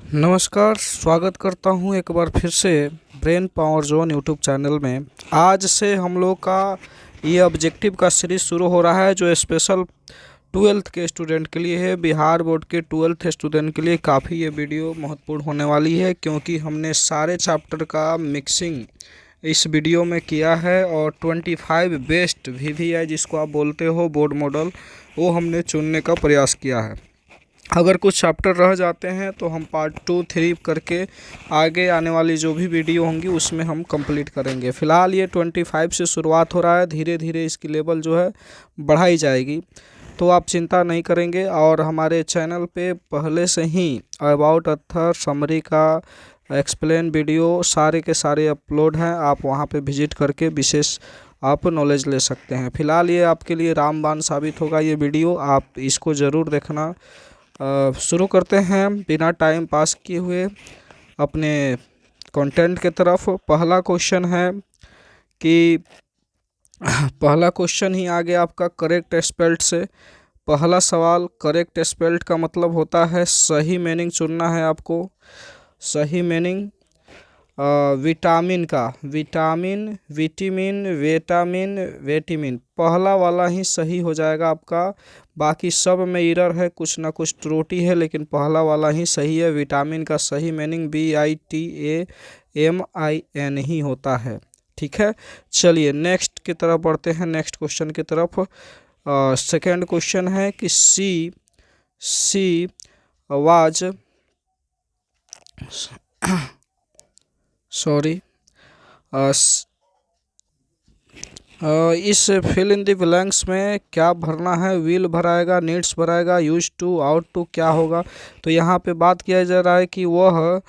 नमस्कार, स्वागत करता हूँ एक बार फिर से brain power zone YouTube channel में। आज से हम लोग का ये ऑब्जेक्टिव का सीरीज़ शुरू हो रहा है जो स्पेशल 12th के स्टूडेंट के लिए है। बिहार बोर्ड के 12th स्टूडेंट के लिए काफ़ी ये वीडियो महत्वपूर्ण होने वाली है, क्योंकि हमने सारे चैप्टर का मिक्सिंग इस वीडियो में किया है और 25 बेस्ट VVI जिसको आप बोलते हो बोर्ड मॉडल, वो हमने चुनने का प्रयास किया है। अगर कुछ चैप्टर रह जाते हैं तो हम पार्ट 2, 3 करके आगे आने वाली जो भी वीडियो होंगी उसमें हम कंप्लीट करेंगे। फ़िलहाल ये 25 से शुरुआत हो रहा है, धीरे धीरे इसकी लेवल जो है बढ़ाई जाएगी, तो आप चिंता नहीं करेंगे। और हमारे चैनल पे पहले से ही अबाउट ऑथर समरी का एक्सप्लेन वीडियो सारे के सारे अपलोड हैं, आप वहाँ पे विजिट करके विशेष आप नॉलेज ले सकते हैं। फ़िलहाल ये आपके लिए रामबाण साबित होगा ये वीडियो, आप इसको ज़रूर देखना। शुरू करते हैं बिना टाइम पास किए हुए अपने कंटेंट के तरफ। पहला क्वेश्चन है कि पहला क्वेश्चन ही आ गया आपका करेक्ट स्पेल्ड से। पहला सवाल, करेक्ट स्पेल्ड का मतलब होता है सही मीनिंग चुनना है आपको। सही मीनिंग विटामिन का, विटामिन, विटामिन, विटामिन, विटामिन, पहला वाला ही सही हो जाएगा आपका। बाकी सब में एरर है, कुछ ना कुछ त्रुटि है, लेकिन पहला वाला ही सही है। विटामिन का सही मीनिंग VITAMIN ही होता है। ठीक है, चलिए नेक्स्ट की तरफ बढ़ते हैं, नेक्स्ट क्वेश्चन की तरफ। सेकेंड क्वेश्चन है कि सी वाज सॉरी इस फिल इन द ब्लैंक्स में क्या भरना है? विल भराएगा, नीड्स भराएगा, यूज टू, आउट टू, क्या होगा? तो यहाँ पे बात किया जा रहा है कि वह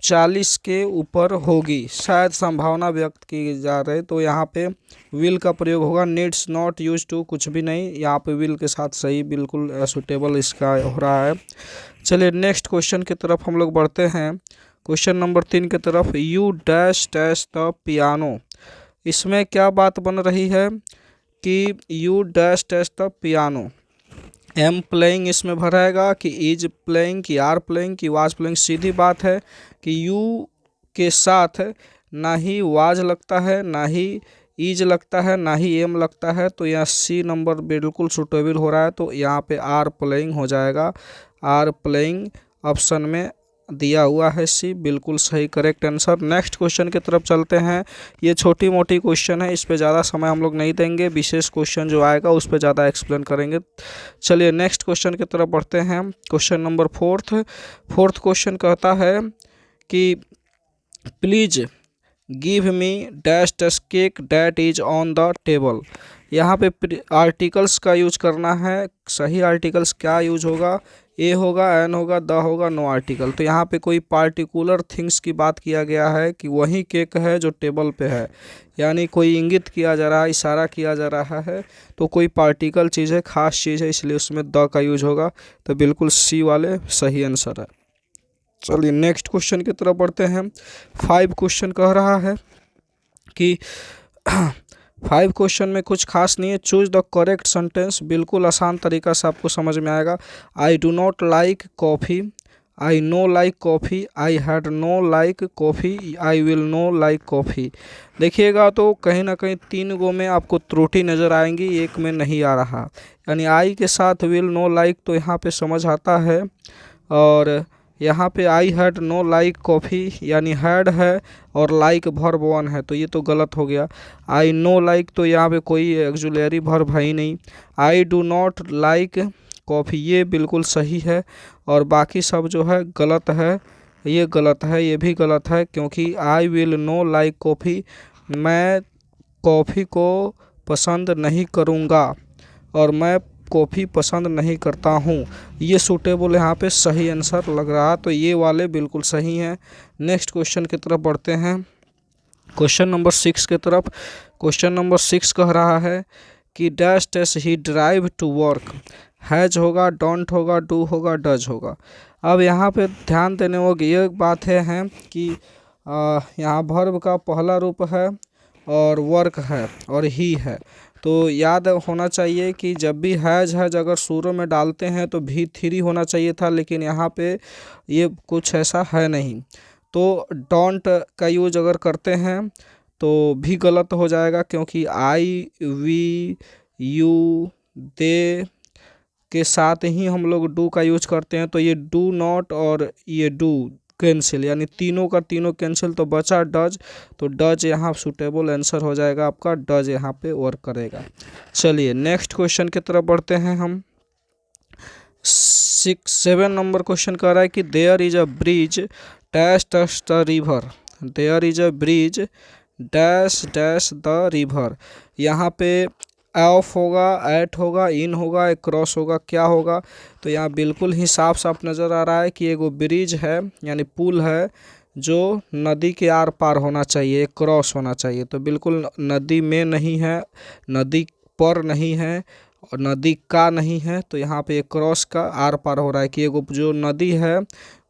40 के ऊपर होगी, शायद संभावना व्यक्त की जा रही है, तो यहाँ पे विल का प्रयोग होगा। नीड्स, नॉट, यूज टू, कुछ भी नहीं, यहाँ पे विल के साथ सही बिल्कुल सूटेबल इसका हो रहा है। चलिए नेक्स्ट क्वेश्चन की तरफ हम लोग बढ़ते हैं, क्वेश्चन नंबर 3 की तरफ। You dash dash the piano, इसमें क्या बात बन रही है कि you dash dash the piano, am playing इसमें भराएगा कि इज प्लेइंग कि आर प्लेइंग कि वाज प्लेइंग? सीधी बात है कि यू के साथ ना ही वाज लगता है, ना ही इज लगता है, ना ही एम लगता है, तो यहाँ सी नंबर बिल्कुल सुटेबल हो रहा है, तो यहाँ पे आर प्लेइंग हो जाएगा। आर प्लेइंग ऑप्शन में दिया हुआ है सी, बिल्कुल सही करेक्ट आंसर। नेक्स्ट क्वेश्चन की तरफ चलते हैं। ये छोटी मोटी क्वेश्चन है, इस पे ज़्यादा समय हम लोग नहीं देंगे, विशेष क्वेश्चन जो आएगा उस पे ज़्यादा एक्सप्लेन करेंगे। चलिए नेक्स्ट क्वेश्चन की तरफ बढ़ते हैं, क्वेश्चन नंबर फोर्थ क्वेश्चन कहता है कि please give me dash dash cake that is on the table. यहाँ पे आर्टिकल्स का यूज करना है। सही आर्टिकल्स क्या यूज होगा? ए होगा, एन होगा, द होगा, नो आर्टिकल। तो यहाँ पे कोई पार्टिकुलर थिंग्स की बात किया गया है कि वही केक है जो टेबल पे है, यानी कोई इंगित किया जा रहा है, इशारा किया जा रहा है, तो कोई पार्टिकल चीज़ है, खास चीज़ है, इसलिए उसमें द का यूज होगा, तो बिल्कुल सी वाले सही आंसर है। चलिए नेक्स्ट क्वेश्चन की तरफ बढ़ते हैं। 5 क्वेश्चन कह रहा है कि 5 क्वेश्चन में कुछ खास नहीं है। चूज द करेक्ट सेंटेंस, बिल्कुल आसान तरीका से आपको समझ में आएगा। I do not like coffee, I know like coffee, I had know like coffee, I will know like coffee. देखिएगा तो कहीं ना कहीं 3 गो में आपको त्रुटि नज़र आएंगी, एक में नहीं आ रहा, यानी आई के साथ विल नो लाइक तो यहाँ पे समझ आता है, और यहाँ पे I had know like coffee यानी हैड है और लाइक वर्ब 1 है, तो ये तो गलत हो गया। आई नो लाइक तो यहाँ पे कोई ऑक्सिलरी वर्ब है ही नहीं। I do not like coffee ये बिल्कुल सही है, और बाकी सब जो है गलत है, ये गलत है, ये भी गलत है, क्योंकि I will know like coffee, मैं कॉफ़ी को पसंद नहीं करूँगा और मैं कॉफ़ी पसंद नहीं करता हूँ, ये सूटेबल यहाँ पे सही आंसर लग रहा, तो ये वाले बिल्कुल सही हैं। नेक्स्ट क्वेश्चन की तरफ बढ़ते हैं, क्वेश्चन नंबर 6 की तरफ। क्वेश्चन नंबर 6 कह रहा है कि dash dash he drive to work, has होगा, डोंट होगा, डू होगा, डज होगा। अब यहाँ पे ध्यान देने वाली ये बात है कि यहाँ वर्ब का पहला रूप है और वर्क है और ही है, तो याद होना चाहिए कि जब भी हैज हैज अगर शुरू में डालते हैं तो भी थ्री होना चाहिए था, लेकिन यहाँ पे ये कुछ ऐसा है नहीं। तो डोंट का यूज अगर करते हैं तो भी गलत हो जाएगा, क्योंकि आई वी यू दे के साथ ही हम लोग डू का यूज करते हैं। तो ये डू नॉट और ये डू कैंसिल, यानी तीनों का तीनों कैंसिल, तो बचा डज। तो डज यहाँ सूटेबल आंसर हो जाएगा आपका, डज यहाँ पे वर्क करेगा। चलिए नेक्स्ट क्वेश्चन की तरफ बढ़ते हैं हम। 7 नंबर क्वेश्चन कह रहा है कि there is a bridge dash dash the river. There is a bridge dash dash the river. यहाँ पे ऑफ होगा, एट होगा, इन होगा, एक क्रॉस होगा, क्या होगा? तो यहाँ बिल्कुल ही साफ साफ नज़र आ रहा है कि एगो ब्रिज है, यानी पुल है, जो नदी के आर पार होना चाहिए, एक क्रॉस होना चाहिए। तो बिल्कुल नदी में नहीं है, नदी पर नहीं है, और नदी का नहीं है। तो यहाँ पे एक क्रॉस का आर पार हो रहा है कि एगो जो नदी है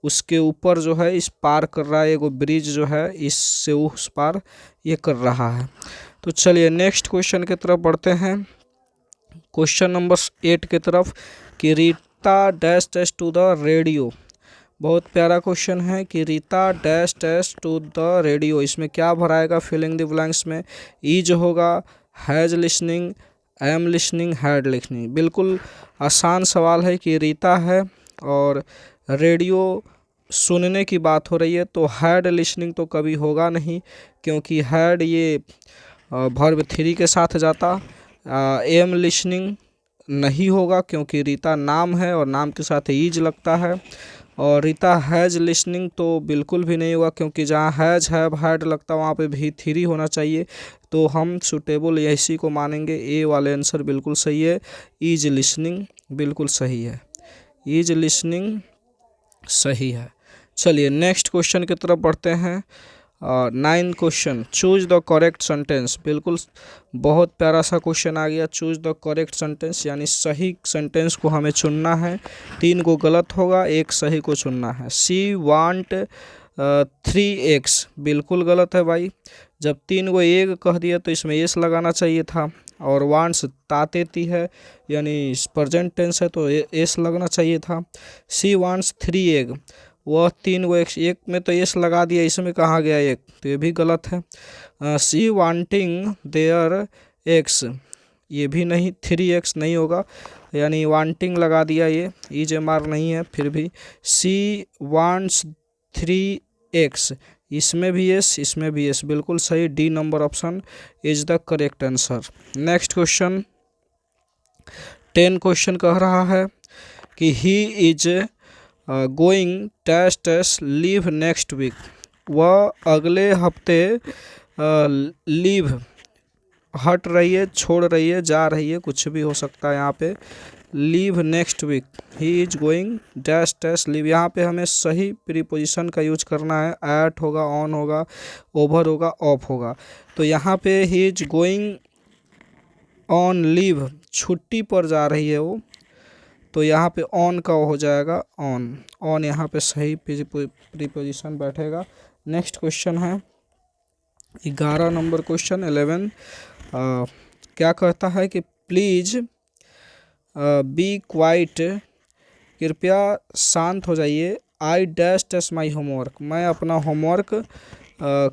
उसके ऊपर जो है इस पार कर रहा है, एगो ब्रिज जो है इससे उस पार ये कर रहा है। तो चलिए नेक्स्ट क्वेश्चन की तरफ बढ़ते हैं, क्वेश्चन नंबर 8 की तरफ, कि Rita dash dash to the radio. बहुत प्यारा क्वेश्चन है कि Rita dash dash to the radio. इसमें क्या भराएगा फिलिंग द ब्लैंक्स में? ईज होगा, has listening, am listening, had listening. बिल्कुल आसान सवाल है कि रीता है और रेडियो सुनने की बात हो रही है, तो हैड लिसनिंग तो कभी होगा नहीं, क्योंकि हैड ये वर्ब थ्री के साथ जाता। एम लिसनिंग नहीं होगा, क्योंकि रीता नाम है और नाम के साथ ईज लगता है। और रीता हैज़ लिसनिंग तो बिल्कुल भी नहीं होगा, क्योंकि जहाँ हैज़ हैव हैड लगता वहाँ पे भी थ्री होना चाहिए। तो हम सुटेबल इसी को मानेंगे, ए वाले आंसर बिल्कुल सही है। ईज लिसनिंग बिल्कुल सही है, ईज लिसनिंग सही है। चलिए नेक्स्ट क्वेश्चन की तरफ बढ़ते हैं। 9 question, choose the correct sentence. बिल्कुल बहुत प्यारा सा क्वेश्चन आ गया, चूज द करेक्ट सेंटेंस, यानी सही सेंटेंस को हमें चुनना है। 3 को गलत होगा, एक सही को चुनना है। सी वांट 3 eggs, बिल्कुल गलत है भाई। जब 3 को एग कह दिया तो इसमें एस लगाना चाहिए था, और वांट्स तातेती है, यानी प्रेजेंट टेंस है तो एस लगना चाहिए था। सी वांट्स 3 egg, वह 3 को एक में तो एस लगा दिया, इसमें कहाँ गया एक, तो ये भी गलत है। सी वांटिंग देयर एक्स, ये भी नहीं, 3 eggs नहीं होगा, यानी वांटिंग लगा दिया, ये ईज एम आर नहीं है फिर भी। सी वांट्स 3 eggs, इसमें भी एस, इसमें भी एस, बिल्कुल सही। D number option is the correct answer. Next question 10 question कह रहा है कि he is going dash dash leave next week. वह अगले हफ्ते लीव हट रही है, छोड़ रही है, जा रही है, कुछ भी हो सकता है यहाँ पे। Leave next week, he is going dash dash leave. यहाँ पे हमें सही प्रीपोजिशन का यूज करना है, एट होगा, ऑन होगा, ओवर होगा, ऑफ होगा। तो यहाँ पे ही इज गोइंग ऑन लीव, छुट्टी पर जा रही है वो, तो यहाँ पे ऑन का हो जाएगा ऑन, ऑन यहाँ पे सही प्रीपोजिशन बैठेगा। नेक्स्ट क्वेश्चन है 11 नंबर क्वेश्चन 11, क्या कहता है कि प्लीज बी क्वाइट, कृपया शांत हो जाइए। I dash dash my homework, मैं अपना होमवर्क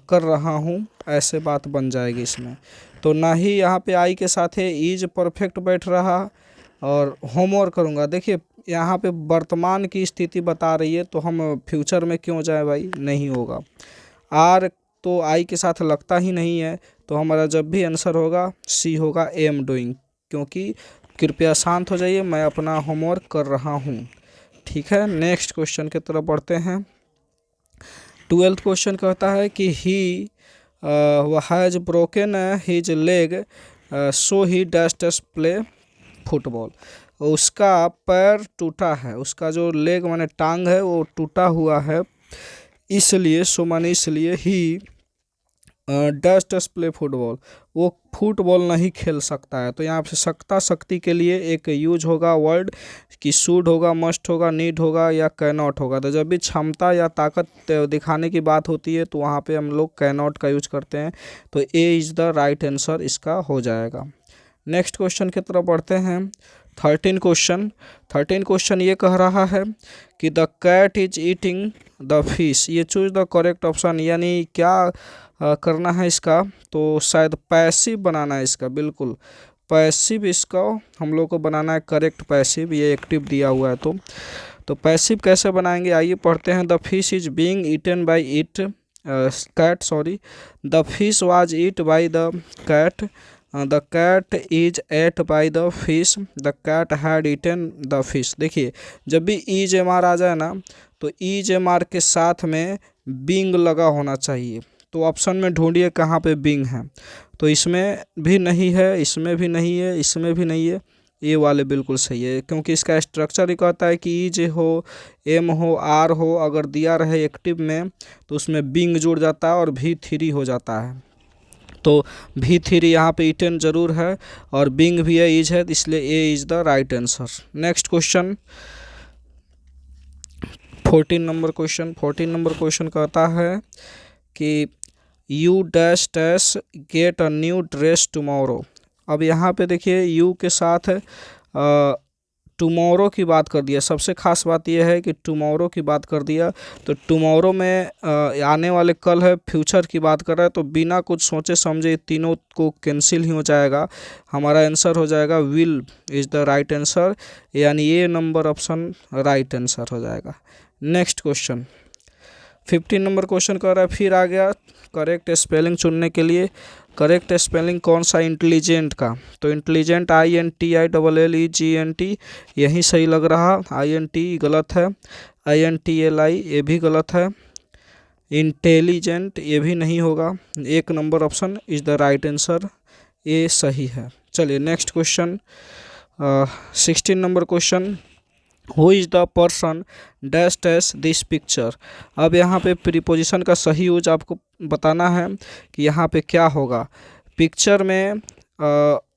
कर रहा हूँ, ऐसे बात बन जाएगी इसमें। तो ना ही यहाँ पे आई के साथ है ईज परफेक्ट बैठ रहा, और होमवर्क करूँगा। देखिए यहाँ पे वर्तमान की स्थिति बता रही है, तो हम फ्यूचर में क्यों जाए भाई, नहीं होगा। आर तो आई के साथ लगता ही नहीं है, तो हमारा जब भी आंसर होगा सी होगा, एम डूइंग, क्योंकि कृपया शांत हो जाइए, मैं अपना होमवर्क कर रहा हूँ। ठीक है, नेक्स्ट क्वेश्चन की तरफ बढ़ते हैं। 12th क्वेश्चन कहता है कि he has broken his leg so he dash dash play football. उसका पैर टूटा है, उसका जो लेग माने टांग है वो टूटा हुआ है, इसलिए सो माने इसलिए ही डैश डैश प्ले फुटबॉल, वो फुटबॉल नहीं खेल सकता है। तो यहाँ पे सकता शक्ति के लिए एक यूज होगा वर्ड कि शुड होगा, मस्ट होगा, नीड होगा, या कैनॉट होगा। तो जब भी क्षमता या ताकत दिखाने की बात होती है तो वहाँ पे हम लोग कैनॉट का यूज करते हैं। तो ए इज़ द राइट आंसर इसका हो जाएगा। नेक्स्ट क्वेश्चन की तरफ बढ़ते हैं। 13 क्वेश्चन ये कह रहा है कि the cat is eating the fish. ये चूज द करेक्ट ऑप्शन, यानी क्या करना है इसका, तो शायद पैसिव बनाना है इसका, बिल्कुल पैसिव इसका हम लोग को बनाना है करेक्ट पैसिव, ये एक्टिव दिया हुआ है तो पैसिव कैसे बनाएंगे आइए पढ़ते हैं। The fish is being eaten by it cat, sorry, the fish was eat by the cat, the cat is ate by the fish, the cat had eaten the fish. देखिए जब भी ईज एम आर आ जाए ना तो ease M R के साथ में being लगा होना चाहिए। तो ऑप्शन में ढूंढिए कहाँ पे बीइंग है, तो इसमें भी नहीं है, इसमें भी नहीं है, इसमें भी नहीं है, ये वाले बिल्कुल सही है क्योंकि इसका स्ट्रक्चर ही कहता है कि ई जे हो, एम हो, आर हो, अगर दिया रहे एक्टिव में तो उसमें बीइंग जुड़ जाता है और V3 हो जाता है। तो V3 यहाँ पे ईटन जरूर है और बीइंग भी है, इज है, इसलिए A is the right answer. Next question 14 number question कहता है कि you dash dash get a new dress tomorrow. अब यहाँ पे देखिए यू के साथ टुमारो की बात कर दिया। सबसे खास बात यह है कि टुमारो की बात कर दिया, तो टुमारो में आने वाले कल है, फ्यूचर की बात कर रहा है, तो बिना कुछ सोचे समझे तीनों को कैंसिल ही हो जाएगा। हमारा आंसर हो जाएगा will is the right answer, यानी ये नंबर ऑप्शन राइट आंसर हो जाएगा। नेक्स्ट क्वेश्चन 15 नंबर क्वेश्चन कर रहा है, फिर आ गया करेक्ट स्पेलिंग चुनने के लिए। करेक्ट स्पेलिंग कौन सा इंटेलिजेंट का, तो इंटेलिजेंट INTILLEGENT यही सही लग रहा, INT गलत है, INTLI ये भी गलत है, इंटेलिजेंट ये भी नहीं होगा, एक number option is the right answer, ये सही है। चलिए next question 16 number question, who is the person dash dash this picture. अब यहाँ पे प्रीपोजिशन का सही यूज आपको बताना है कि यहाँ पे क्या होगा। पिक्चर में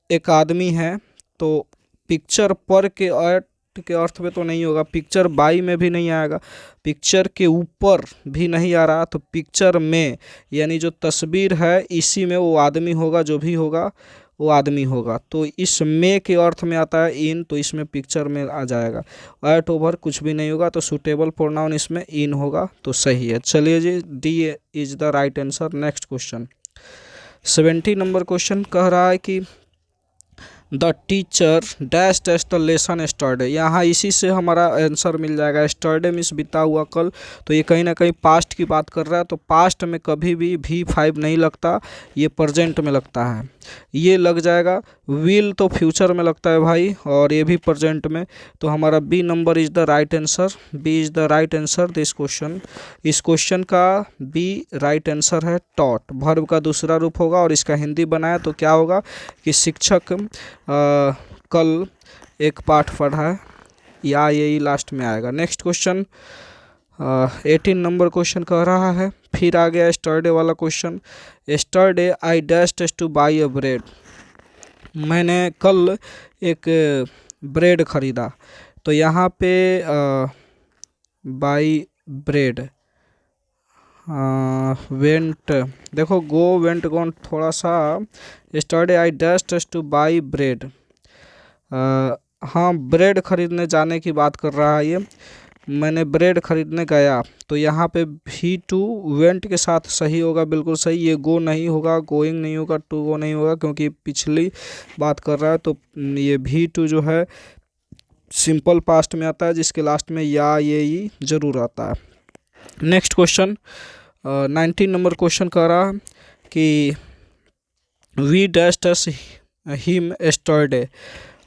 एक आदमी है, तो पिक्चर पर के अर्थ में तो नहीं होगा, पिक्चर बाई में भी नहीं आएगा, पिक्चर के ऊपर भी नहीं आ रहा, तो पिक्चर में यानी जो तस्वीर है इसी में वो आदमी होगा, जो भी होगा वो आदमी होगा। तो इस में के अर्थ में आता है इन, तो इसमें पिक्चर में आ जाएगा। एट ओवर कुछ भी नहीं होगा, तो सूटेबल प्रोनाउन इसमें इन होगा, तो सही है। चलिए G D is the right answer. Next question 70 number question कह रहा है कि the teacher dash dash the lesson yesterday. यहाँ इसी से हमारा आंसर मिल जाएगा। एस्टरडे मीन्स बीता हुआ कल, तो ये कहीं ना कहीं पास्ट की बात कर रहा है, तो पास्ट में कभी भी V5 नहीं लगता, ये प्रेजेंट में लगता है, ये लग जाएगा। विल तो फ्यूचर में लगता है भाई, और ये भी प्रेजेंट में, तो हमारा B number is the right answer, B is the right answer this question. इस क्वेश्चन का बी राइट आंसर है। टॉट वर्ब का दूसरा रूप होगा और इसका हिंदी बनाया तो क्या होगा कि शिक्षक कल एक पाठ पढ़ा है, या यही लास्ट में आएगा। नेक्स्ट क्वेश्चन 18 नंबर क्वेश्चन कह रहा है, फिर आ गया एस्टरडे वाला question. Yesterday I dash two by a bread. मैंने कल एक ब्रेड ख़रीदा, तो यहाँ पे बाई ब्रेड वेंट, देखो गो वेंट गॉन थोड़ा सा, yesterday I dash two by bread, हाँ ब्रेड खरीदने जाने की बात कर रहा है ये, मैंने ब्रेड खरीदने गया, तो यहाँ पे V2 वेंट के साथ सही होगा, बिल्कुल सही। ये गो नहीं होगा, गोइंग नहीं होगा, टू गो नहीं होगा, क्योंकि पिछली बात कर रहा है, तो ये V2 जो है सिंपल पास्ट में आता है, जिसके लास्ट में या ये ई जरूर आता है। नेक्स्ट क्वेश्चन 19 नंबर क्वेश्चन कह रहा है कि we dash dash him yesterday.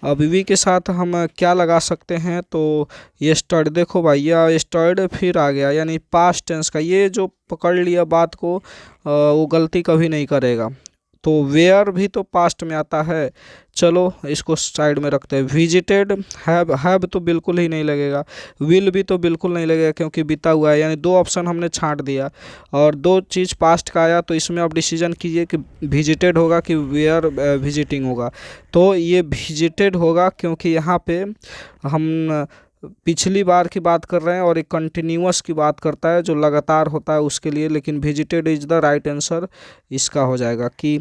अब वी के साथ हम क्या लगा सकते हैं, तो ये स्टर्ड, देखो भाई ये स्टर्ड फिर आ गया, यानी पास्ट टेंस का, ये जो पकड़ लिया बात को वो गलती कभी नहीं करेगा। तो वेयर भी तो पास्ट में आता है, चलो इसको साइड में रखते हैं। विजिटेड, हैव तो बिल्कुल ही नहीं लगेगा, विल भी तो बिल्कुल नहीं लगेगा क्योंकि बीता हुआ है, यानी दो ऑप्शन हमने छांट दिया और दो चीज़ पास्ट का आया, तो इसमें आप डिसीजन कीजिए कि विजिटेड होगा कि वेयर विजिटिंग होगा। तो ये विजिटेड होगा क्योंकि यहाँ पे हम पिछली बार की बात कर रहे हैं और एक कंटिन्यूअस की बात करता है जो लगातार होता है उसके लिए, लेकिन visited is the right answer इसका हो जाएगा कि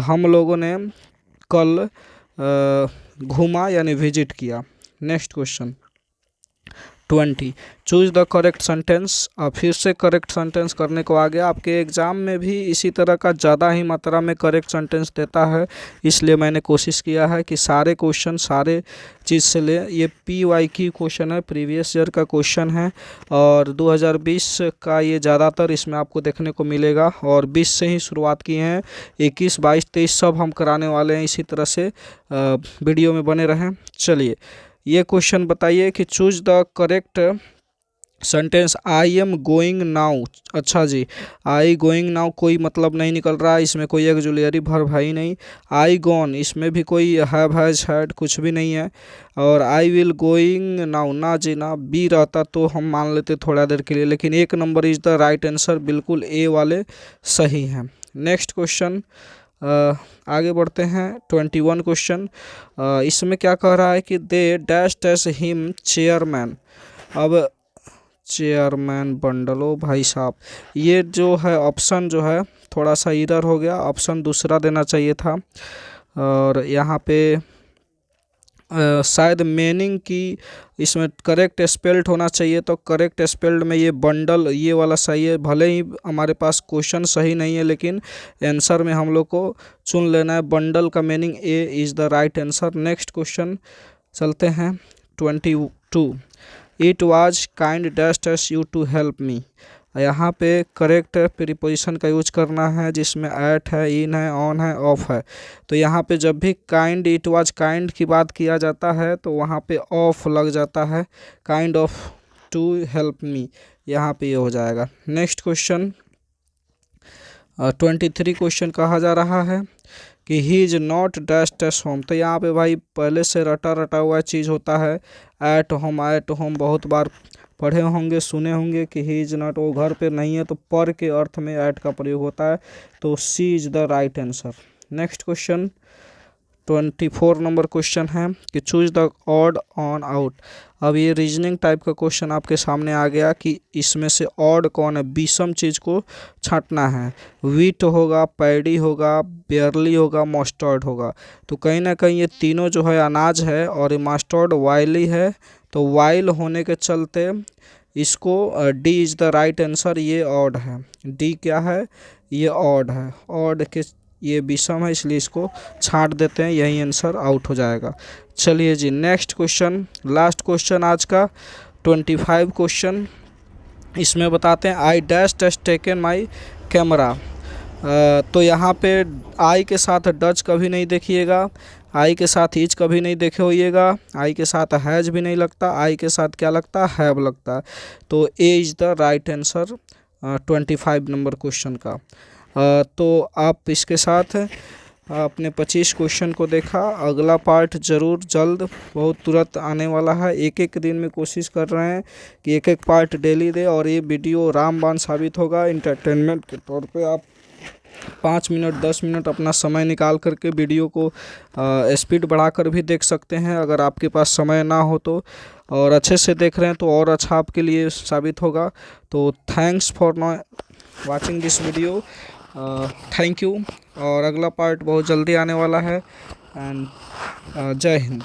हम लोगों ने कल घूमा यानी विजिट किया। Next question 20, choose the correct sentence. फिर से करेक्ट सेंटेंस करने को आ गया। आपके एग्ज़ाम में भी इसी तरह का ज़्यादा ही मात्रा में करेक्ट सेंटेंस देता है, इसलिए मैंने कोशिश किया है कि सारे क्वेश्चन सारे चीज़ से ले। ये PYQ क्वेश्चन है, प्रीवियस ईयर का क्वेश्चन है, और 2020 का ये ज़्यादातर इसमें आपको देखने को मिलेगा, और 20 से ही शुरुआत किए हैं। 21, 22, 23 सब हम कराने वाले हैं। इसी तरह से वीडियो में बने रहें। चलिए, ये क्वेश्चन बताइए कि choose the correct sentence. I am going now. अच्छा जी, आई गोइंग नाउ कोई मतलब नहीं निकल रहा है, इसमें कोई ऑक्सिलरी वर्ब है ही नहीं। आई गॉन, इसमें भी कोई हैव हैज हैड कुछ भी नहीं है। और आई विल गोइंग नाउ, ना जी ना, बी रहता तो हम मान लेते थोड़ा देर के लिए, लेकिन 1 number is the right answer, बिल्कुल ए वाले सही हैं। नेक्स्ट क्वेश्चन आगे बढ़ते हैं। 21 क्वेश्चन, इसमें क्या कह रहा है कि they dash dash him chairman. अब चेयरमैन बंडलो भाई साहब, ये जो है ऑप्शन जो है थोड़ा सा इधर हो गया, ऑप्शन दूसरा देना चाहिए था। और यहाँ पे शायद मीनिंग की इसमें करेक्ट स्पेल्ड होना चाहिए, तो करेक्ट स्पेल्ड में ये बंडल ये वाला सही है। भले ही हमारे पास क्वेश्चन सही नहीं है, लेकिन आंसर में हम लोग को चुन लेना है बंडल का meaning A is the right answer. Next question चलते हैं 22, it was kind dash dash you to help me. यहाँ पे करेक्ट प्रीपोजिशन का यूज करना है, जिसमें एट है, इन है, ऑन है, ऑफ है। तो यहाँ पे जब भी काइंड इट वाज काइंड की बात किया जाता है तो वहाँ पे ऑफ लग जाता है, kind of to help me, यहाँ पे ये हो जाएगा। नेक्स्ट क्वेश्चन 23 क्वेश्चन कहा जा रहा है कि he is not dash dash home. तो यहाँ पे भाई पहले से रटा रटा हुआ चीज़ होता है, एट होम बहुत बार पढ़े होंगे, सुने होंगे कि ही इज़ नॉट, वो घर पे नहीं है, तो पर के अर्थ में एट का प्रयोग होता है, तो C is the right answer. Next question 24 number question है कि choose the odd one out. अब ये रीजनिंग टाइप का क्वेश्चन आपके सामने आ गया कि इसमें से ऑड कौन है, विषम चीज़ को छांटना है। वीट होगा, पैडी होगा, बेयरली होगा, मस्टर्ड होगा। तो कहीं ना कहीं ये तीनों जो है अनाज है, और ये मस्टर्ड वाइली है, तो वाइल होने के चलते इसको D is the right answer, ये ऑड है। डी क्या है, ये ऑड है, ऑड के ये विषम है, इसलिए इसको छांट देते हैं, यही आंसर आउट हो जाएगा। चलिए जी, नेक्स्ट क्वेश्चन, लास्ट क्वेश्चन आज का 25 क्वेश्चन। इसमें बताते हैं I dash dash taken my camera. तो यहाँ पे आई के साथ डच कभी नहीं देखिएगा, आई के साथ इज कभी नहीं देखे होइएगा, आई के साथ हैज भी नहीं लगता, आई के साथ क्या लगता है, हैव लगता है। तो ए is the right answer 25 number question का। तो आप इसके साथ अपने 25 क्वेश्चन को देखा। अगला पार्ट ज़रूर जल्द बहुत तुरंत आने वाला है। एक एक दिन में कोशिश कर रहे हैं कि एक एक पार्ट डेली दे, और ये वीडियो रामबाण साबित होगा। इंटरटेनमेंट के तौर पे आप 5 मिनट 10 मिनट अपना समय निकाल करके वीडियो को स्पीड बढ़ाकर भी देख सकते हैं, अगर आपके पास समय ना हो तो। और अच्छे से देख रहे हैं तो और अच्छा आपके लिए साबित होगा। तो thanks for watching this video, thank you. और अगला पार्ट बहुत जल्दी आने वाला है। एंड जय हिंद।